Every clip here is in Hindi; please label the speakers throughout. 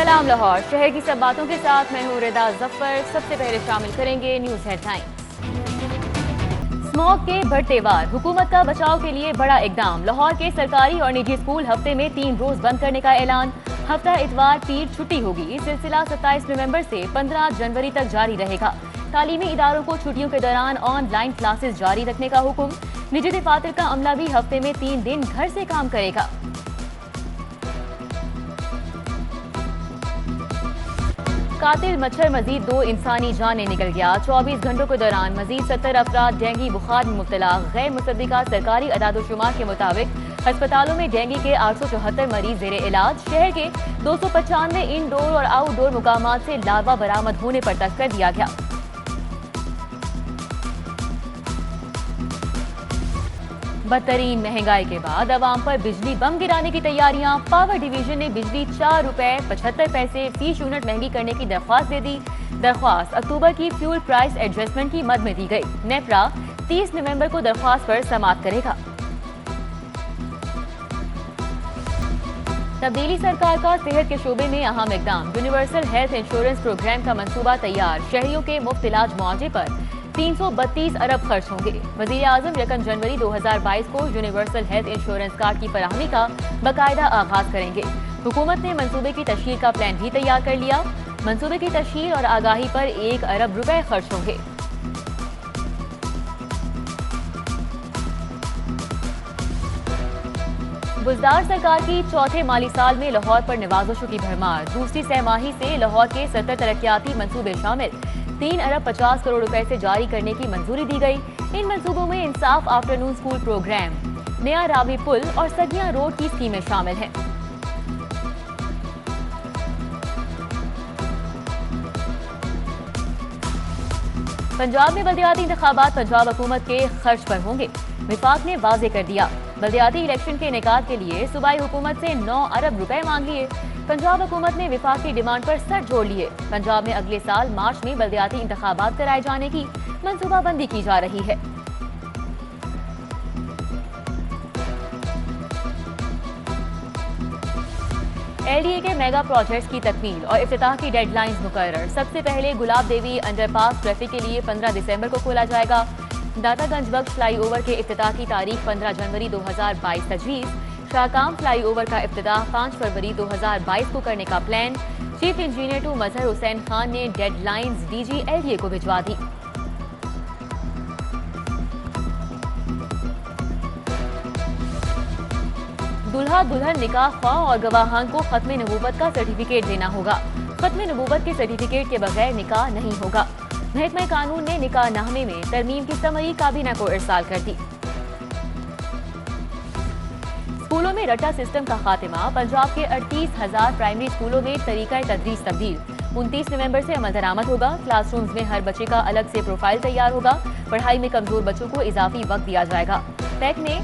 Speaker 1: सलाम लाहौर, शहर की सब बातों के साथ मैं हूँ रिदा जफर। सबसे पहले शामिल करेंगे न्यूज हेडलाइंस। स्मॉग के बढ़ते वार, हुकूमत का बचाव के लिए बड़ा इकदाम। लाहौर के सरकारी और निजी स्कूल हफ्ते में 3 रोज बंद करने का ऐलान। हफ्ता इतवार पीर छुट्टी होगी। सिलसिला 27 नवंबर से 15 जनवरी तक जारी रहेगा। तालीमी इदारों को छुट्टियों के दौरान ऑनलाइन क्लासेस जारी रखने का हुक्म। निजी दफातर का अमला भी हफ्ते में 3 दिन घर से काम करेगा। कातिल मच्छर मजीद 2 इंसानी जानें निकल गया। 24 घंटों के दौरान मजीद 70 अफराद डेंगू बुखार में मुब्तला। गैर मुसद्दिका सरकारी अदादोशुमार के मुताबिक अस्पतालों में डेंगू के 874 मरीज जेर इलाज। शहर के 295 इंडोर और आउटडोर मुकामात से लार्वा बरामद होने पर तक कर दिया गया। बदतरीन महंगाई के बाद अवाम पर बिजली बम गिराने की तैयारियां। पावर डिवीजन ने बिजली 4 रुपए 75 पैसे फी यूनिट महंगी करने की दरख्वास्त दे दी। दरख्वास्त अक्टूबर की फ्यूल प्राइस एडजस्टमेंट की मद में दी गई। नेपरा 30 नवंबर को दरख्वास्त पर समाअत करेगा। तब्दीली सरकार का सेहत के शोबे में अहम इकदाम। यूनिवर्सल हेल्थ इंश्योरेंस प्रोग्राम का मंसूबा तैयार। शहरियों के मुफ्त इलाज मुआवजे पर 332 अरब खर्च होंगे। वजीर आजम 1 जनवरी 2022 को यूनिवर्सल हेल्थ इंश्योरेंस कार्ड की फराहमी का बाकायदा आगाज करेंगे। हुकूमत ने मंसूबे की तशहीर का प्लान भी तैयार कर लिया। मंसूबे की तशहीर और आगाही पर 1 अरब रुपए खर्च होंगे। बुजदार सरकार की चौथे माली साल में लाहौर पर नवाजशों की भरमार। दूसरी सहमाही से लाहौर के 70 तरक्याती मंसूबे शामिल। 3 अरब 50 करोड़ रुपए से जारी करने की मंजूरी दी गई। इन मंसूबों में इंसाफ आफ्टरनून स्कूल प्रोग्राम, नया रावी पुल और सगिया रोड की स्कीमें शामिल हैं। पंजाब में बल्दियाती इंतखाबात पंजाब हुकूमत के खर्च पर होंगे। विफाक ने वाजे कर दिया। बल्दियाती इलेक्शन के इनेकाद के लिए सूबाई हुकूमत से 9 अरब रुपए मांग लिए। पंजाब हुकूमत ने विफाक की डिमांड पर सर जोड़ लिए। पंजाब में अगले साल मार्च में बल्दियाती इंतखाबात कराए जाने की मंसूबाबंदी की जा रही है। एलडीए के मेगा प्रोजेक्ट्स की तकमील और इफ्तिताह की डेडलाइंस मुकर्रर। सबसे पहले गुलाब देवी अंडरपास ट्रैफिक के लिए 15 दिसंबर को खोला जाएगा। दातागंज बख्श फ्लाईओवर के इफ्तिताह की तारीख 15 जनवरी 2022 तजवीज़। शाहकाम फ्लाईओवर का इफ्तिताह 5 फरवरी 2022 को करने का प्लान। चीफ इंजीनियर टू मजहर हुसैन खान ने डेडलाइंस डीजी एलडीए को भिजवा दी। दुल्हा दुल्हन निकाह ख्वाह और गवाहान को खत्म नबूवत का सर्टिफिकेट देना होगा। खत्म नबूवत के सर्टिफिकेट के बगैर निकाह नहीं होगा। महकमा कानून ने निकाह नामे में तरमीम की समरी काबीना को इरसाल कर दी। स्कूलों में रट्टा सिस्टम का खात्मा। पंजाब के 38,000 प्राइमरी स्कूलों में तरीका तदरीस तब्दील। 29 नवंबर से अमल दरामद होगा। क्लासरूम्स में हर बच्चे का अलग से प्रोफाइल तैयार होगा। पढ़ाई में कमजोर बच्चों को इजाफी वक्त दिया जाएगा। पैक ने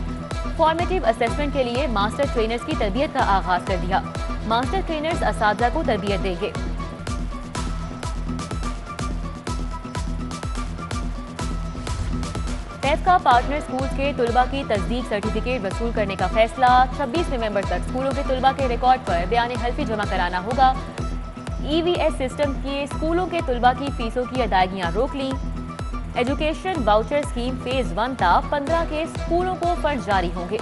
Speaker 1: फॉर्मेटिव असेसमेंट के लिए मास्टर ट्रेनर्स की तरबियत का आगाज कर दिया। मास्टर ट्रेनर्स असातिज़ा को तरबियत देंगे। पैक का पार्टनर स्कूल्स के तुलबा की तस्दीक सर्टिफिकेट वसूल करने का फैसला। 26 नवंबर तक स्कूलों के तुलबा के रिकॉर्ड पर बयान हल्फी जमा कराना होगा। ईवीएस सिस्टम के स्कूलों के तुलबा की फीसों की अदायगियां रोक ली। एजुकेशन वाउचर स्कीम फेज 1 था। 15 के स्कूलों को फंड जारी होंगे।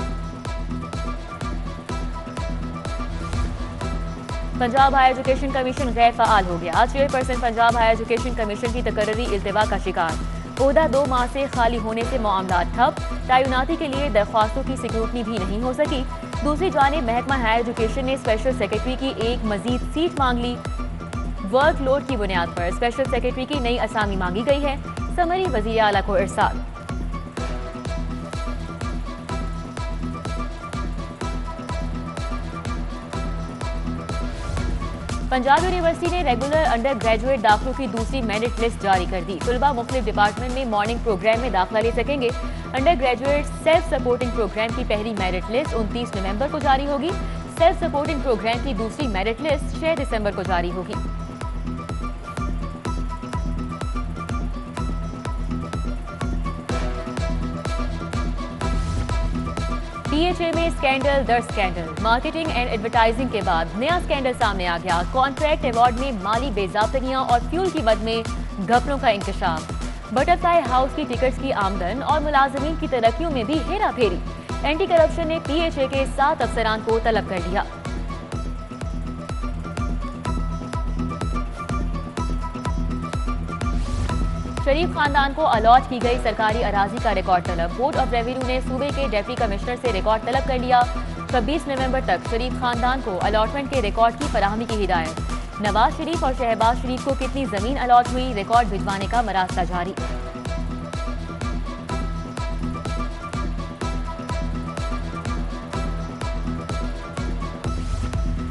Speaker 1: पंजाब हायर एजुकेशन कमीशन गैर फाल हो गया। 6% पंजाब हायर एजुकेशन कमीशन की तकर्री इल्तिवा का शिकार। ओहदा 2 माह से खाली होने से मामला ठप। तैनाती के लिए दरख्वास्तों की स्क्रूटनी भी नहीं हो सकी। दूसरी जानिब महकमा हायर एजुकेशन ने स्पेशल सेक्रेटरी की एक मजीद सीट मांग ली। वर्कलोड की बुनियाद पर स्पेशल सेक्रेटरी की नई असामी मांगी गई है। समरी वजीर आला को इरसाल। पंजाब यूनिवर्सिटी ने रेगुलर अंडर ग्रेजुएट दाखिलों की दूसरी मेरिट लिस्ट जारी कर दी। तुलबा मुख्तलिफ डिपार्टमेंट में मॉर्निंग प्रोग्राम में दाखिला ले सकेंगे। Undergraduate self supporting programme की पहली मेरिट लिस्ट 29 नवंबर को जारी होगी। सेल्फ सपोर्टिंग प्रोग्राम की दूसरी मेरिट लिस्ट 6 दिसंबर को जारी होगी। पीएचए में स्कैंडल दर स्कैंडल, मार्केटिंग एंड एडवर्टाइजिंग के बाद नया स्कैंडल सामने आ गया। कॉन्ट्रैक्ट अवार्ड में माली बेजाबतगियां और फ्यूल की मद में घपलों का इंकशाफ। बटरफ्लाई हाउस की टिकट्स की आमदन और मुलाजमीन की तरक्कियों में भी हेरा फेरी। एंटी करप्शन ने पीएचए के 7 अफसरान को तलब कर लिया। शरीफ खानदान को अलॉट की गई सरकारी अराजी का रिकॉर्ड तलब। बोर्ड ऑफ रेवेन्यू ने सूबे के डिप्टी कमिश्नर से रिकॉर्ड तलब कर लिया। 26 नवंबर तक शरीफ खानदान को अलॉटमेंट के रिकॉर्ड की फराहमी की हिदायत। नवाज शरीफ और शहबाज शरीफ को कितनी जमीन अलॉट हुई, रिकॉर्ड भिजवाने का मरासला जारी।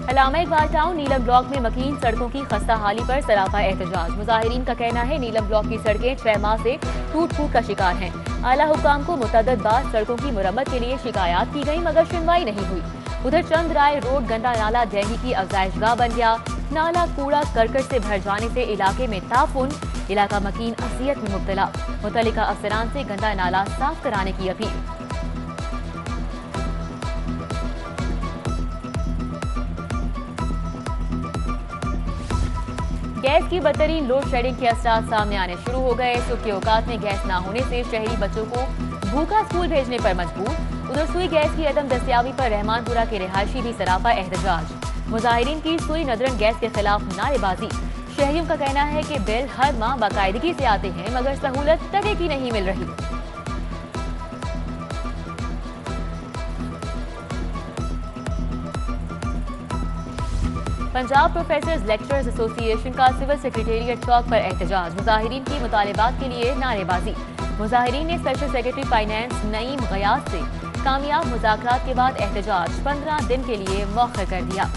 Speaker 1: अल्लामा इकबाल टाउन नीलम ब्लॉक में मकीन सड़कों की खस्ता हाली पर सरापा एहतजाज। मुजाहिरीन का कहना है नीलम ब्लॉक की सड़कें 6 माह से टूट फूट का शिकार हैं। आला हुकाम को मुतअद्दिद बार सड़कों की मुरम्मत के लिए शिकायत की गई मगर सुनवाई नहीं हुई। उधर चंद राय रोड गंदा नाला डेंगू की अफजाइशगाह बन गया। नाला कूड़ा करकट से भर जाने से इलाके में ताफुन, इलाका मकीन असियत में मुब्तला। मुतल्लिका अफसरान से गंदा नाला साफ कराने की अपील। गैस की बदतरीन लोड शेडिंग के असरार सामने आने शुरू हो गए। सुबह के औकात में गैस न होने से शहरी बच्चों को भूखा स्कूल भेजने पर मजबूर। उधर सुई गैस की अदम दस्तियाबी पर रहमानपुरा के रिहायशी भी सरापा एहतजाज। मुजाहिरीन की सुई नदरन गैस के खिलाफ नारेबाजी। शहरियों का कहना है कि बिल हर माह बाकायदगी से आते हैं मगर सहूलत तरह की नहीं मिल रही। पंजाब प्रोफेसर्स लेक्चरर्स एसोसिएशन का सिविल सेक्रेटेरिएट चौक पर एहतजाज। मुजाहिरीन की मुतालिबात के लिए नारेबाजी। मुजाहिरीन ने special secretary finance Naeem Ghiyas से कामयाब मुज़ाकरात के बाद एहतजाज 15 दिन के लिए मौखर कर दिया।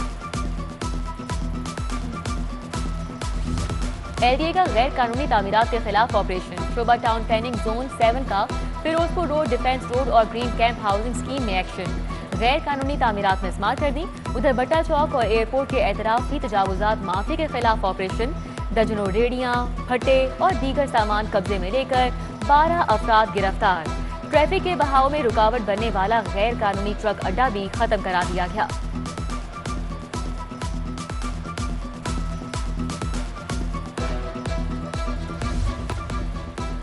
Speaker 1: एलडीए का गैर कानूनी तामीरात के खिलाफ ऑपरेशन। शोभा टाउन प्लानिंग जोन 7 का फिरोजपुर रोड, डिफेंस रोड और ग्रीन कैंप हाउसिंग स्कीम में एक्शन। गैर कानूनी तामीरात में स्मार्ट कर दी। उधर बट्टा चौक और एयरपोर्ट के एतराफी तजावुजात माफी के खिलाफ ऑपरेशन। दर्जनों रेडियां, फट्टे और दीगर सामान कब्जे में लेकर 12 अफराद गिरफ्तार। ट्रैफिक के बहाव में रुकावट बनने वाला गैर कानूनी ट्रक अड्डा भी खत्म करा दिया गया।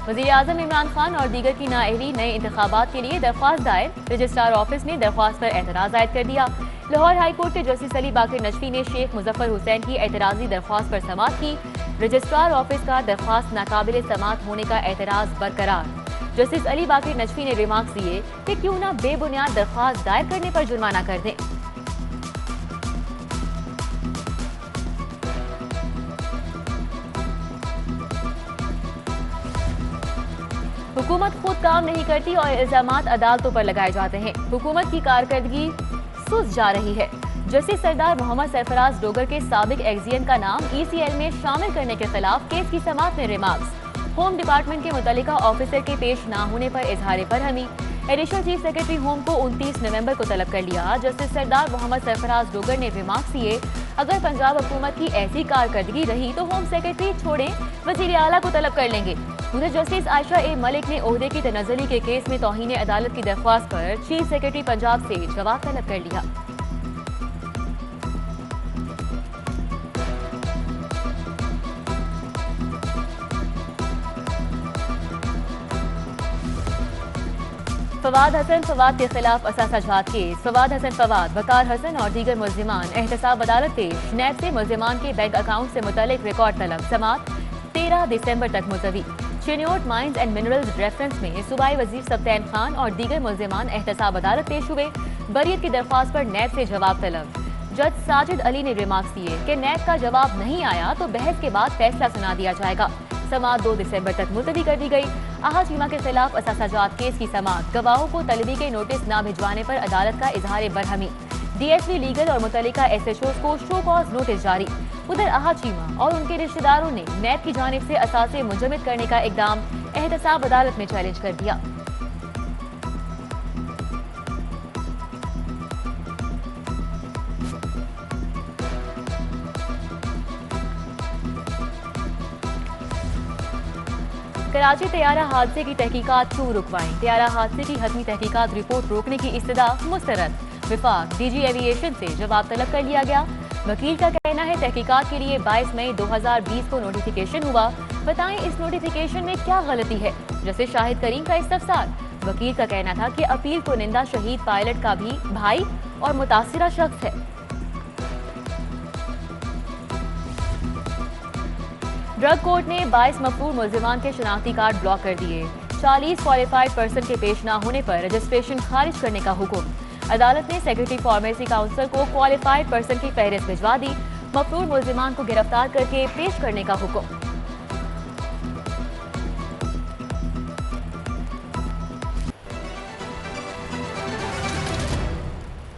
Speaker 1: वज़ीर-ए-आज़म इमरान खान और दीगर की नाअहली नए इंतखाबात के लिए दरख्वास्त दायर। रजिस्ट्रार ऑफिस ने दरख्वास्त पर एतराज़ आयद कर दिया। लाहौर हाई कोर्ट के जस्टिस अली बाकर नजफी ने शेख मुजफ्फर हुसैन की एतराज़ी दरख्वास्त पर समाअत की। रजिस्ट्रार ऑफिस का दरख्वास्त नाकाबिल समाअत होने का एतराज़ बरकरार। जस्टिस अली बाकर नजफी ने रिमार्क्स दिए कि क्यों न बेबुनियाद दरख्वास्त दायर करने पर जुर्माना कर दें। हुकूमत खुद काम नहीं करती और इल्जामात अदालतों पर लगाए जाते हैं। हुकूमत की कारकर्दगी सुस्त जा रही है। जस्टिस सरदार मोहम्मद सरफराज डोगर के साबिक एक्जियन का नाम ECL में शामिल करने के खिलाफ केस की समाअत में रिमार्क्स। होम डिपार्टमेंट के मुतल्लिका ऑफिसर के पेश न होने पर इजहार बरहमी। एडिशनल चीफ सेक्रेटरी होम को 29 नवंबर को तलब कर लिया। जस्टिस सरदार मोहम्मद सरफराज डोगर ने रिमार्क्स दिए, अगर पंजाब हुकूमत की ऐसी कारकर्दगी रही तो होम सेक्रेटरी छोड़े वजीर आला को तलब कर लेंगे। उधर जस्टिस आयशा ए मलिक ने ओहदे की तनज़्ज़ुली के केस में तौहीन अदालत की दरख्वास्त पर चीफ सेक्रेटरी पंजाब से जवाब तलब कर लिया। फवाद हसन फवाद के खिलाफ असासाजात केस। फवाद हसन फवाद, वकार हसन और दीगर मुल्जिमान एहतसाब अदालत पेश। नैब से मुल्जिमान के बैंक अकाउंट से मुतल्लिक रिकॉर्ड तलब। समाअत 13 दिसंबर तक मुलतवी। Chiniot mines and minerals reference में सूबाई वजीर सब्तैन खान और दीगर मुल्जिमान एहतसाब अदालत पेश हुए। बरियत की दरख्वास्त पर नैब से जवाब तलब। जज साजिद अली ने रिमार्क्स दिए कि नैब का जवाब नहीं आया तो बहस के बाद फैसला सुना दिया जाएगा। समाअत 2 दिसंबर तक मुलतवी कर दी गई। आहा चीमा के खिलाफ असासाजात केस की समाअत। गवाहों को तलबी के नोटिस न भिजवाने पर अदालत का इजहार बरहमी। DSP लीगल और मुतल्लिका SHOs को शो कॉज नोटिस जारी। उधर आहा चीमा और उनके रिश्तेदारों ने नैब की जानिब से असासे मुंजमद करने का इकदाम एहतसाब अदालत में चैलेंज कर दिया। कराची तैयारा हादसे की तहकीकात क्यों रुकवाई? तैयारा हादसे की हतमी तहकीकात रिपोर्ट रोकने की इस्तदा मुस्तरद। विफाक डीजी एविएशन से जवाब तलब कर लिया गया। वकील का कहना है तहकीकात के लिए 22 मई 2020 को नोटिफिकेशन हुआ। बताएं इस नोटिफिकेशन में क्या गलती है? जैसे शाहिद करीम का इस्तफसार। वकील का कहना था कि अपील कुनिंदा शहीद पायलट का भी भाई और मुतासिरा शख्स है। ड्रग कोर्ट ने 22 मफरूर मुल्जिमान के शनाख्ती कार्ड ब्लॉक कर दिए। 40 क्वालिफाइड पर्सन के पेश न होने पर रजिस्ट्रेशन खारिज करने का हुक्म। अदालत ने सेक्रेटरी फार्मेसी काउंसिल को क्वालिफाइड पर्सन की फहरिस्त भिजवा दी। मफरूर मुल्जिमान को गिरफ्तार करके पेश करने का हुक्म।